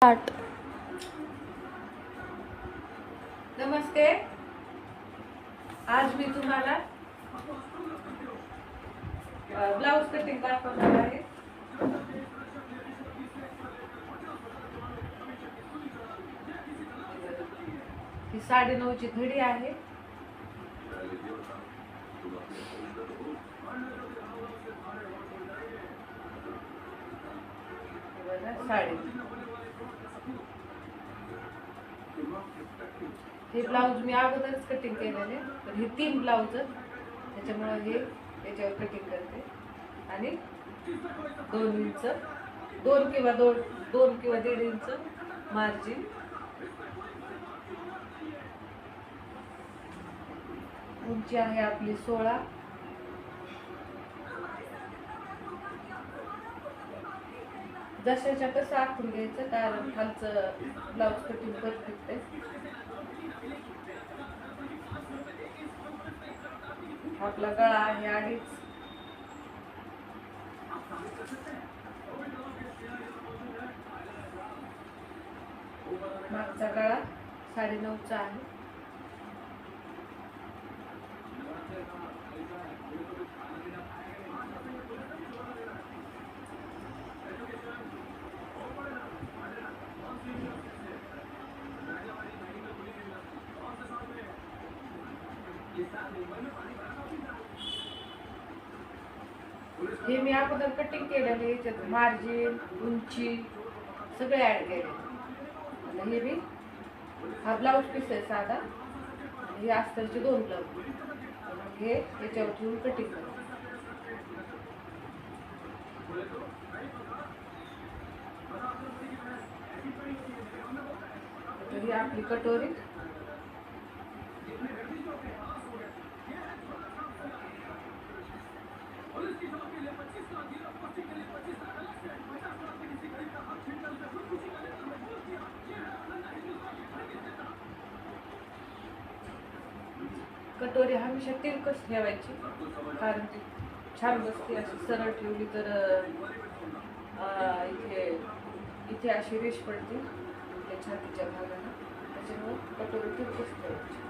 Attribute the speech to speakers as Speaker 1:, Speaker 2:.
Speaker 1: Start.
Speaker 2: नमस्ते. आज मी तुम्हाला blouse cutting दाखवणार आहे. ही 9:30 ची घडी आहे. साडी. हे ब्लाउज मी अगोदरच कटिंग केलेले, तर हे 3 ब्लाउज त्याच्यामुळे हे याच्यावर कटिंग करते आणि 2 इंच 2 किंवा 1.5 इंच मार्जिन. उंची आहे आपली 16. जशाच्या कसं आखून घ्यायचं, कारण खालचं ब्लाउज कटिंग परफेक्ट आहे. आपला गळा आहे 2.5. मागचा गळा 9.5 आहे. हे मी अगोदर कटिंग केलेले, याच्यात मार्जिन उंची सगळे ऍड केले. हे मी हा ब्लाऊज पीस आहे साधा, हे अस्तरचे 2 ब्लाऊज. हे याच्यावर ठेवून कटिंग करते. ही आपली कटोरी. कटोरी हमेशा तिरकस ठेवायची, कारण ती छान बसते. अशी सरळ ठेवली तर इथे अशी रेष पडते त्या छातीच्या भागाला, त्याच्यामुळे कटोरी तिरकस ठेवायची.